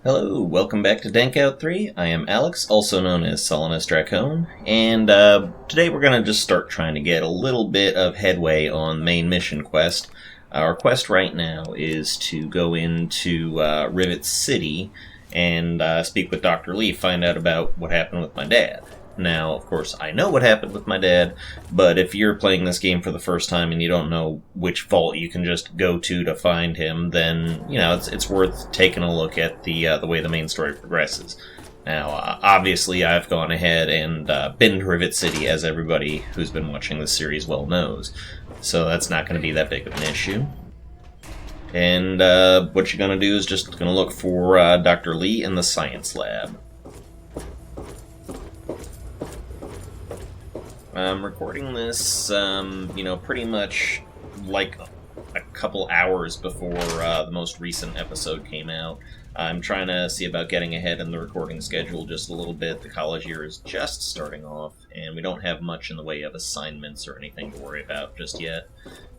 Hello, welcome back to Dankout 3. I am Alex, also known as Solanus Dracone, and today we're going to just start trying to get a little bit of headway on the main mission quest. Our quest right now is to go into Rivet City and speak with Dr. Lee, find out about what happened with my dad. Now, of course, I know what happened with my dad, but if you're playing this game for the first time and you don't know which vault you can just go to find him, then, you know, it's worth taking a look at the way the main story progresses. Now, obviously, I've gone ahead and been to Rivet City, as everybody who's been watching this series well knows, so that's not going to be that big of an issue. And what you're going to do is just going to look for Dr. Lee in the science lab. I'm recording this, pretty much like a couple hours before the most recent episode came out. I'm trying to see about getting ahead in the recording schedule just a little bit. The college year is just starting off, and we don't have much in the way of assignments or anything to worry about just yet.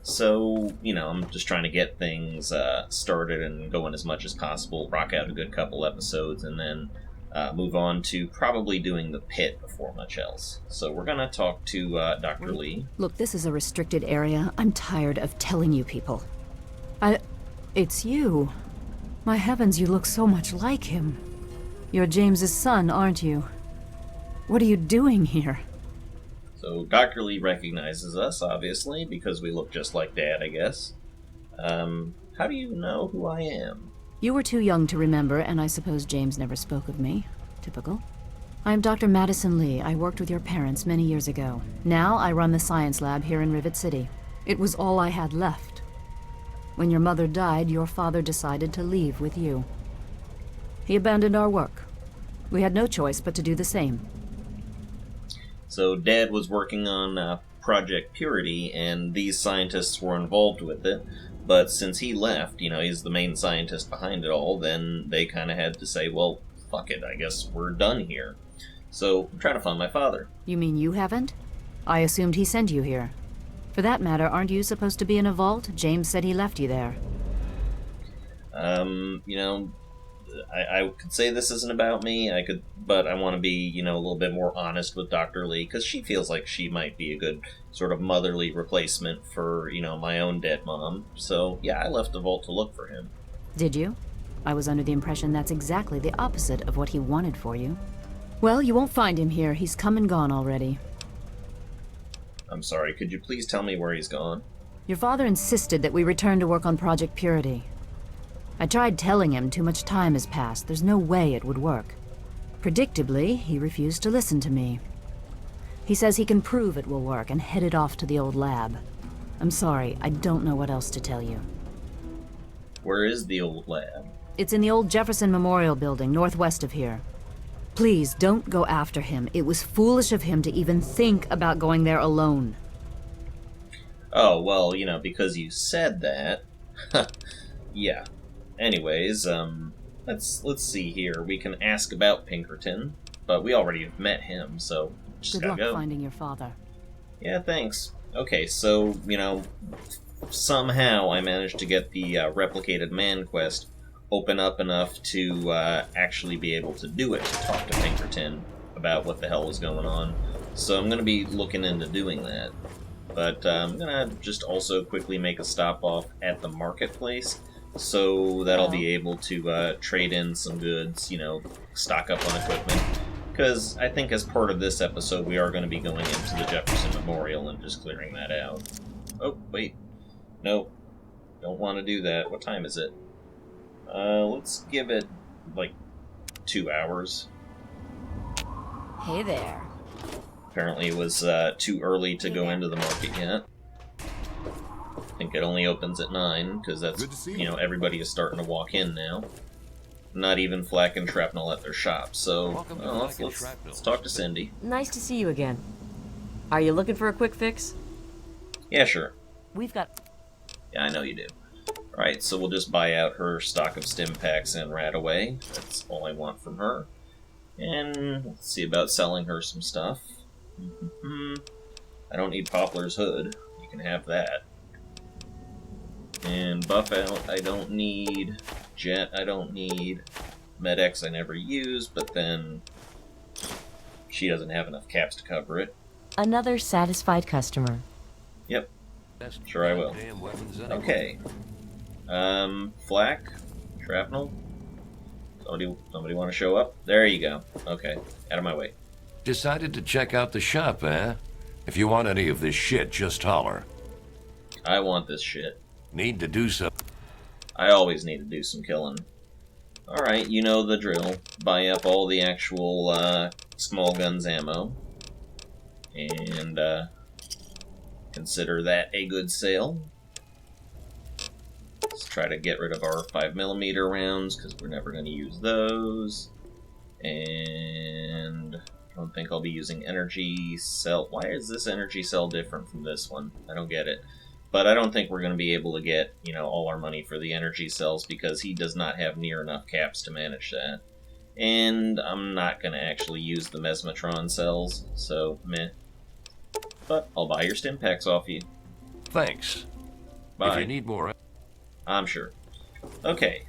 So, I'm just trying to get things started and going as much as possible, rock out a good couple episodes, and then move on to probably doing the pit before much else. So we're going to talk to Dr. Lee. Look, this is a restricted area. I'm tired of telling you people. It's you. My heavens, you look so much like him. You're James's son, aren't you? What are you doing here? So Dr. Lee recognizes us, obviously, because we look just like Dad, I guess. How do you know who I am? You were too young to remember, and I suppose James never spoke of me. Typical. I am Dr. Madison Lee. I worked with your parents many years ago. Now I run the science lab here in Rivet City. It was all I had left. When your mother died, your father decided to leave with you. He abandoned our work. We had no choice but to do the same. So Dad was working on Project Purity, and these scientists were involved with it. But since he left, he's the main scientist behind it all, then they kind of had to say, well, fuck it, I guess we're done here. So I'm trying to find my father. You mean you haven't? I assumed he sent you here. For that matter, aren't you supposed to be in a vault? James said he left you there. I could say this isn't about me, but I want to be, a little bit more honest with Dr. Lee, because she feels like she might be a good sort of motherly replacement for, my own dead mom. So, yeah, I left the vault to look for him. Did you? I was under the impression that's exactly the opposite of what he wanted for you. Well, you won't find him here. He's come and gone already. I'm sorry, could you please tell me where he's gone? Your father insisted that we return to work on Project Purity. I tried telling him too much time has passed. There's no way it would work. Predictably, he refused to listen to me. He says he can prove it will work and headed off to the old lab. I'm sorry, I don't know what else to tell you. Where is the old lab? It's in the old Jefferson Memorial Building, northwest of here. Please, don't go after him. It was foolish of him to even think about going there alone. Oh, well, because you said that. Yeah. Anyways, let's see here. We can ask about Pinkerton, but we already have met him, so just Good gotta luck go. finding your father. Yeah, thanks. Okay, so, somehow I managed to get the replicated man quest open up enough to actually be able to do it, to talk to Pinkerton about what the hell was going on. So I'm going to be looking into doing that. But I'm going to just also quickly make a stop off at the marketplace, so that I'll be able to trade in some goods, stock up on equipment. Because I think as part of this episode, we are going to be going into the Jefferson Memorial and just clearing that out. Oh, wait. No. Don't want to do that. What time is it? Let's give it, 2 hours. Hey there. Apparently it was too early to go into the market yet. I think it only opens at 9, because that's, everybody is starting to walk in now. Not even Flack and Shrapnel at their shop, so let's talk to Cindy. Nice to see you again. Are you looking for a quick fix? Yeah, sure. We've got... Yeah, I know you do. Alright, so we'll just buy out her stock of stim packs and Radaway. That's all I want from her. And let's see about selling her some stuff. I don't need Poplar's hood. You can have that. And Buff out, I don't need. Jet, I don't need. Med-X I never use, but then she doesn't have enough caps to cover it. Another satisfied customer. Yep. Sure I will. Okay. Flak? Shrapnel? Somebody want to show up? There you go. Okay. Out of my way. Decided to check out the shop, eh? If you want any of this shit, just holler. I want this shit. Need to do so. I always need to do some killing. Alright, you know the drill. Buy up all the actual, small guns ammo. And, consider that a good sale. Let's try to get rid of our 5mm rounds, because we're never going to use those. And I don't think I'll be using energy cell. Why is this energy cell different from this one? I don't get it. But I don't think we're going to be able to get, you know, all our money for the energy cells, because he does not have near enough caps to manage that. And I'm not going to actually use the Mesmetron cells, so meh. But I'll buy your stim packs off you. Thanks. Bye. If you need more... I'm sure. Okay.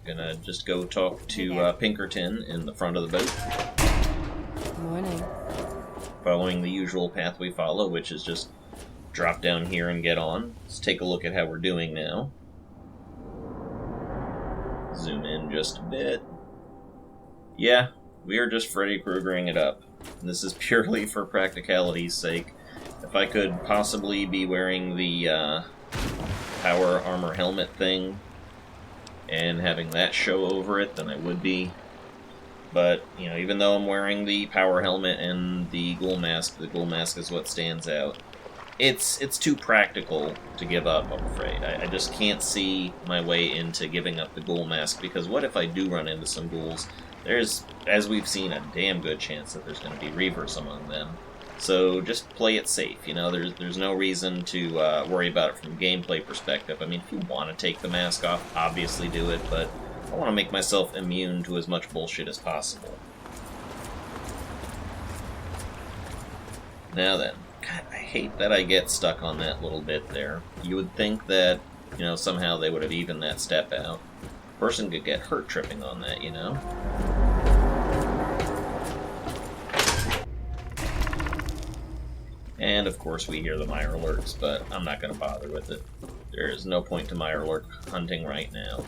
Gonna just go talk to Pinkerton in the front of the boat. Morning. Following the usual path we follow, which is just drop down here and get on. Let's take a look at how we're doing now. Zoom in just a bit. Yeah, we are just Freddy Kruegering it up. And this is purely for practicality's sake. If I could possibly be wearing the power armor helmet thing and having that show over it, then I would be. But, you know, even though I'm wearing the power helmet and the ghoul mask is what stands out. It's too practical to give up, I'm afraid. I just can't see my way into giving up the ghoul mask, because what if I do run into some ghouls? There's, as we've seen, a damn good chance that there's going to be reavers among them. So just play it safe, you know, there's no reason to worry about it from a gameplay perspective. I mean, if you want to take the mask off, obviously do it, but I want to make myself immune to as much bullshit as possible. Now then, God, I hate that I get stuck on that little bit there. You would think that, you know, somehow they would have evened that step out. A person could get hurt tripping on that, you know? And, of course, we hear the Mirelurks, but I'm not going to bother with it. There is no point to Mirelurk hunting right now.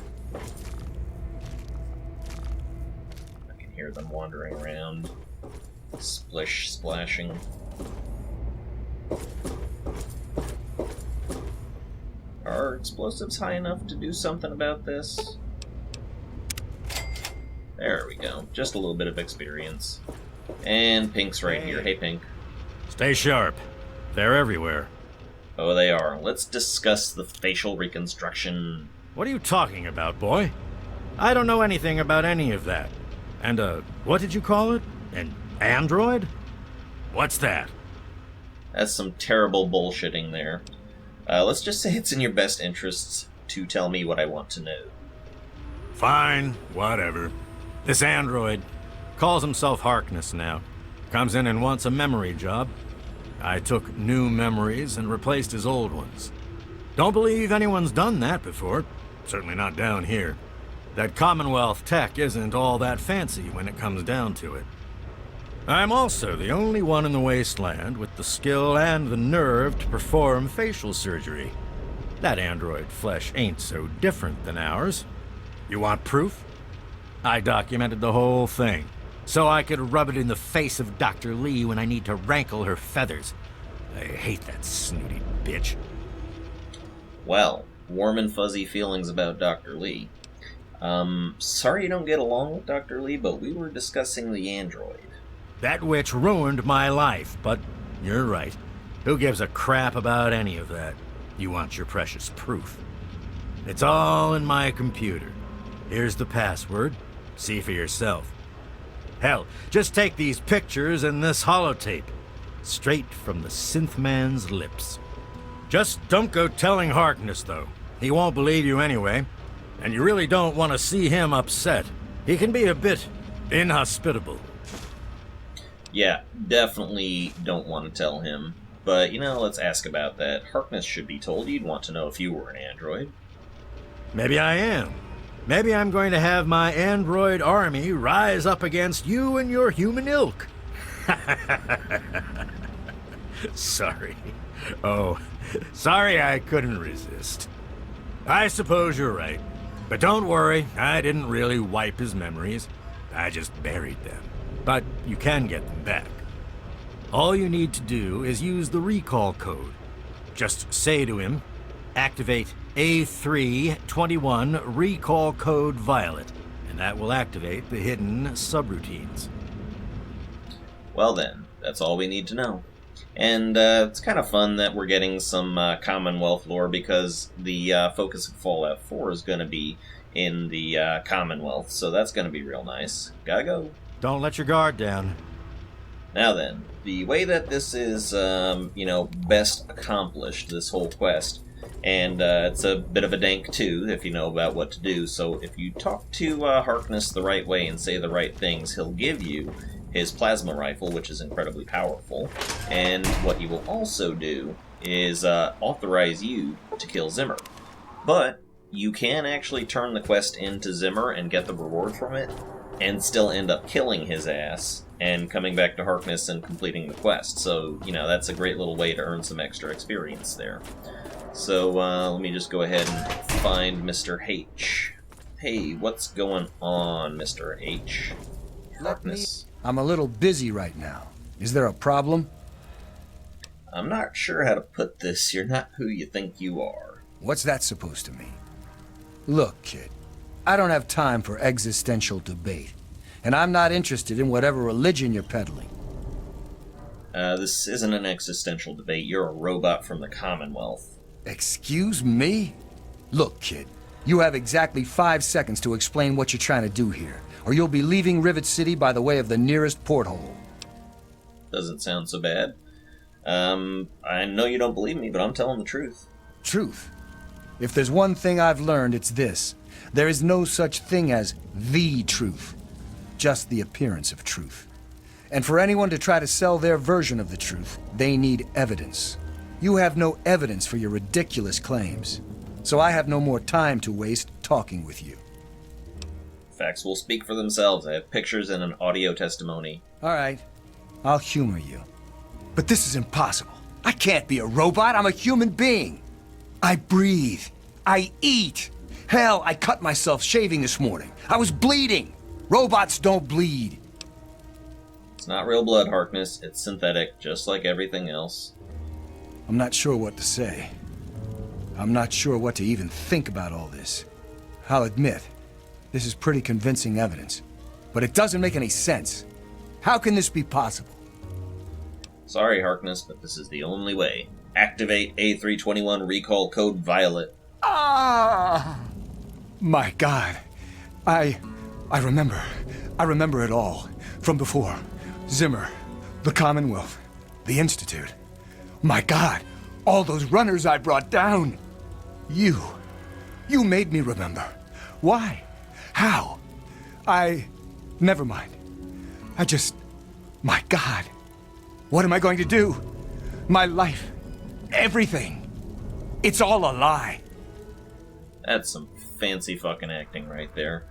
I can hear them wandering around, splish, splashing. Are explosives high enough to do something about this? There we go. Just a little bit of experience. And Pink's right here. Hey, Pink. Stay sharp. They're everywhere. Oh, they are. Let's discuss the facial reconstruction. What are you talking about, boy? I don't know anything about any of that. And, what did you call it? An android? What's that? That's some terrible bullshitting there. Let's just say it's in your best interests to tell me what I want to know. Fine, whatever. This android calls himself Harkness now. Comes in and wants a memory job. I took new memories and replaced his old ones. Don't believe anyone's done that before. Certainly not down here. That Commonwealth tech isn't all that fancy when it comes down to it. I'm also the only one in the wasteland with the skill and the nerve to perform facial surgery. That android flesh ain't so different than ours. You want proof? I documented the whole thing, so I could rub it in the face of Dr. Lee when I need to rankle her feathers. I hate that snooty bitch. Well, warm and fuzzy feelings about Dr. Lee. Sorry you don't get along with Dr. Lee, but we were discussing the android. That witch ruined my life, but you're right. Who gives a crap about any of that? You want your precious proof. It's all in my computer. Here's the password. See for yourself. Hell, just take these pictures and this holotape. Straight from the synth man's lips. Just don't go telling Harkness, though. He won't believe you anyway. And you really don't want to see him upset. He can be a bit inhospitable. Yeah, definitely don't want to tell him. But, you know, let's ask about that. Harkness should be told. You'd want to know if you were an android. Maybe I am. Maybe I'm going to have my android army rise up against you and your human ilk. Sorry. Oh, sorry I couldn't resist. I suppose you're right. But don't worry, I didn't really wipe his memories. I just buried them. But you can get them back. All you need to do is use the recall code. Just say to him, activate A321 recall code Violet, and that will activate the hidden subroutines. Well then, that's all we need to know. And it's kind of fun that we're getting some Commonwealth lore, because the focus of Fallout 4 is going to be in the Commonwealth, so that's going to be real nice. Gotta go. Don't let your guard down. Now then, the way that this is, best accomplished, this whole quest, and it's a bit of a dank too, if you know about what to do, so if you talk to Harkness the right way and say the right things, he'll give you his plasma rifle, which is incredibly powerful, and what he will also do is authorize you to kill Zimmer. But you can actually turn the quest into Zimmer and get the reward from it, and still end up killing his ass and coming back to Harkness and completing the quest. So, that's a great little way to earn some extra experience there. So, let me just go ahead and find Mr. H. Hey, what's going on, Mr. H? Harkness. I'm a little busy right now. Is there a problem? I'm not sure how to put this. You're not who you think you are. What's that supposed to mean? Look, kid, I don't have time for existential debate, and I'm not interested in whatever religion you're peddling. This isn't an existential debate. You're a robot from the Commonwealth. Excuse me? Look, kid, you have exactly 5 seconds to explain what you're trying to do here, or you'll be leaving Rivet City by the way of the nearest porthole. Doesn't sound so bad. I know you don't believe me, but I'm telling the truth. Truth? If there's one thing I've learned, it's this. There is no such thing as the truth. Just the appearance of truth. And for anyone to try to sell their version of the truth, they need evidence. You have no evidence for your ridiculous claims. So I have no more time to waste talking with you. Facts will speak for themselves. I have pictures and an audio testimony. All right, I'll humor you. But this is impossible. I can't be a robot. I'm a human being. I breathe. I eat. Hell, I cut myself shaving this morning. I was bleeding. Robots don't bleed. It's not real blood, Harkness. It's synthetic, just like everything else. I'm not sure what to say. I'm not sure what to even think about all this. I'll admit, this is pretty convincing evidence. But it doesn't make any sense. How can this be possible? Sorry, Harkness, but this is the only way. Activate A321 recall code Violet. Ah! My God. I remember. I remember it all. From before. Zimmer. The Commonwealth. The Institute. My God. All those runners I brought down. You. You made me remember. Why? How? Never mind. My God. What am I going to do? My life. Everything. It's all a lie. That's some fancy fucking acting right there.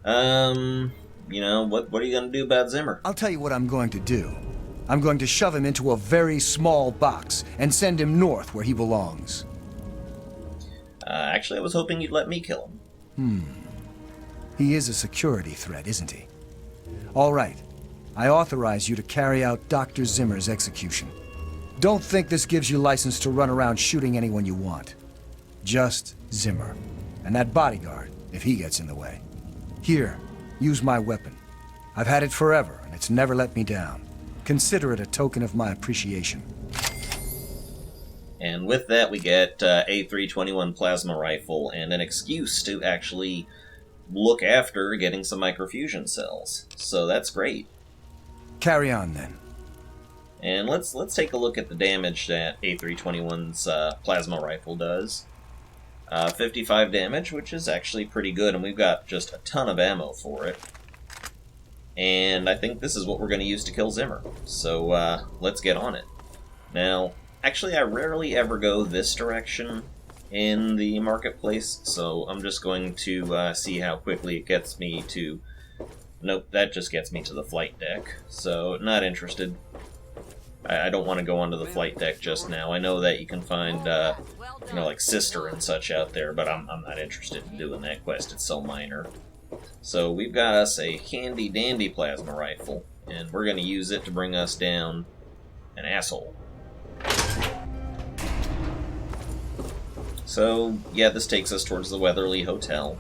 What are you gonna do about Zimmer? I'll tell you what I'm going to do. I'm going to shove him into a very small box and send him north where he belongs. Actually, I was hoping you'd let me kill him. He is a security threat, isn't he? All right. I authorize you to carry out Dr. Zimmer's execution. Don't think this gives you license to run around shooting anyone you want. Just Zimmer. And that bodyguard, if he gets in the way. Here, use my weapon. I've had it forever, and it's never let me down. Consider it a token of my appreciation. And with that, we get A321 plasma rifle and an excuse to actually look after getting some microfusion cells. So that's great. Carry on, then. And let's take a look at the damage that A321's plasma rifle does. 55 damage, which is actually pretty good, and we've got just a ton of ammo for it. And I think this is what we're going to use to kill Zimmer. So let's get on it. Now, actually, I rarely ever go this direction, in the marketplace, so I'm just going to see how quickly it gets me to... Nope, that just gets me to the flight deck, so not interested. I don't want to go onto the flight deck just now. I know that you can find, like Sister and such out there, but I'm not interested in doing that quest. It's so minor. So we've got us a handy-dandy plasma rifle, and we're going to use it to bring us down an asshole. So, yeah, this takes us towards the Weatherly Hotel.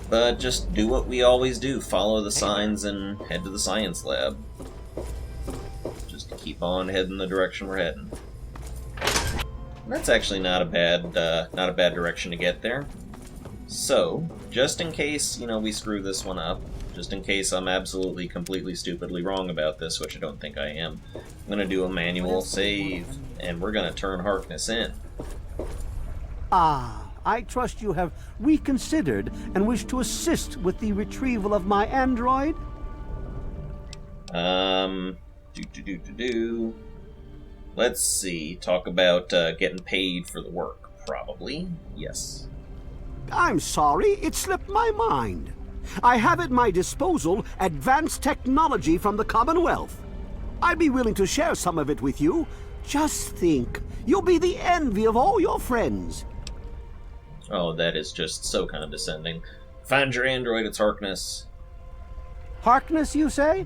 But just do what we always do. Follow the signs and head to the science lab. Just keep on heading the direction we're heading. That's actually not a bad direction to get there. So, just in case, we screw this one up, just in case I'm absolutely, completely, stupidly wrong about this, which I don't think I am, I'm going to do a manual save, and we're going to turn Harkness in. Ah, I trust you have reconsidered and wish to assist with the retrieval of my android? Let's see, talk about getting paid for the work, probably, yes. I'm sorry, it slipped my mind. I have at my disposal advanced technology from the Commonwealth. I'd be willing to share some of it with you. Just think, you'll be the envy of all your friends. Oh, that is just so condescending. Find your android, it's Harkness. Harkness, you say?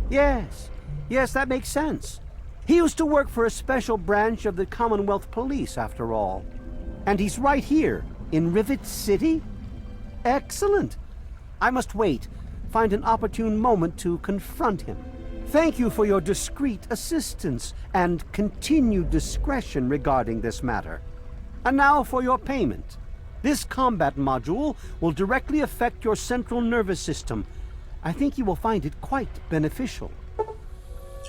Yes, that makes sense. He used to work for a special branch of the Commonwealth Police, after all. And he's right here, in Rivet City? Excellent. I must wait, find an opportune moment to confront him. Thank you for your discreet assistance and continued discretion regarding this matter. And now for your payment. This combat module will directly affect your central nervous system. I think you will find it quite beneficial.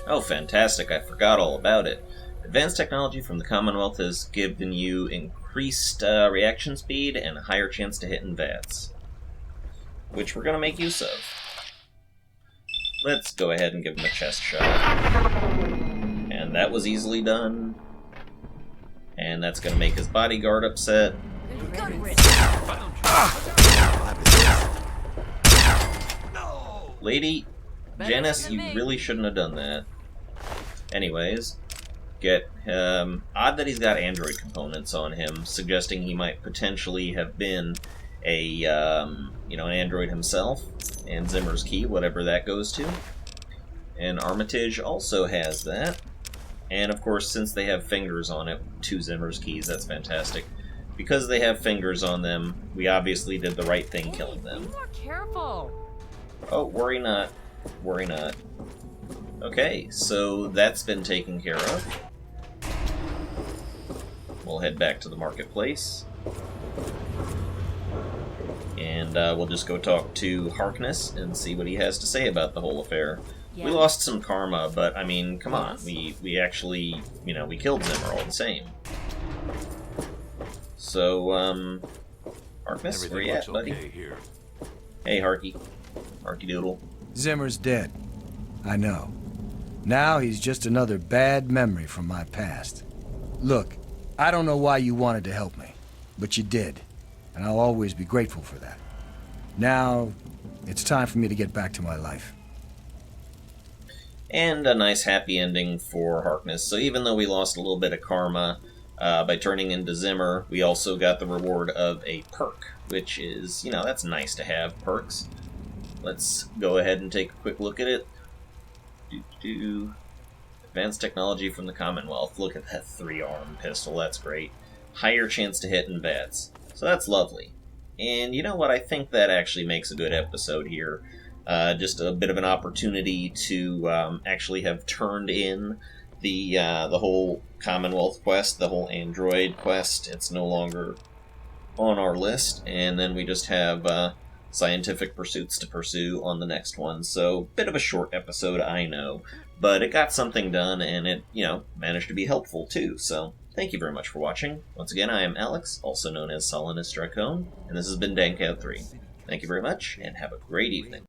Oh, fantastic. I forgot all about it. Advanced technology from the Commonwealth has given you increased reaction speed and a higher chance to hit in VATS, which we're going to make use of. Let's go ahead and give him a chest shot. And that was easily done. And that's going to make his bodyguard upset. Lady, Janice, you really shouldn't have done that. Anyways, odd that he's got android components on him, suggesting he might potentially have been an android himself, and Zimmer's key, whatever that goes to. And Armitage also has that. And of course, since they have fingers on it, 2 Zimmer's keys, that's fantastic. Because they have fingers on them, we obviously did the right thing killing them. Be more careful. Oh, worry not. Worry not. Okay, so that's been taken care of. We'll head back to the marketplace. And we'll just go talk to Harkness and see what he has to say about the whole affair. Yeah. We lost some karma, but I mean, come on. We actually, we killed Zimmer all the same. So, Harkness, where you at, buddy? Okay here. Hey, Harky. Harky Doodle. Zimmer's dead. I know. Now he's just another bad memory from my past. Look, I don't know why you wanted to help me, but you did, and I'll always be grateful for that. Now, it's time for me to get back to my life. And a nice happy ending for Harkness. So even though we lost a little bit of karma by turning into Zimmer, we also got the reward of a perk, which is, that's nice to have, perks. Let's go ahead and take a quick look at it. Advanced technology from the Commonwealth. Look at that 3-arm pistol, that's great. Higher chance to hit in VATS. So that's lovely. And you know what, I think that actually makes a good episode here. Just a bit of an opportunity to actually have turned in the whole Commonwealth quest, the whole Android quest. It's no longer on our list, and then we just have scientific pursuits to pursue on the next one. So, bit of a short episode, I know, but it got something done, and it, managed to be helpful too. So, thank you very much for watching. Once again, I am Alex, also known as Solinus Dracone, and this has been Dankout 3. Thank you very much, and have a great evening.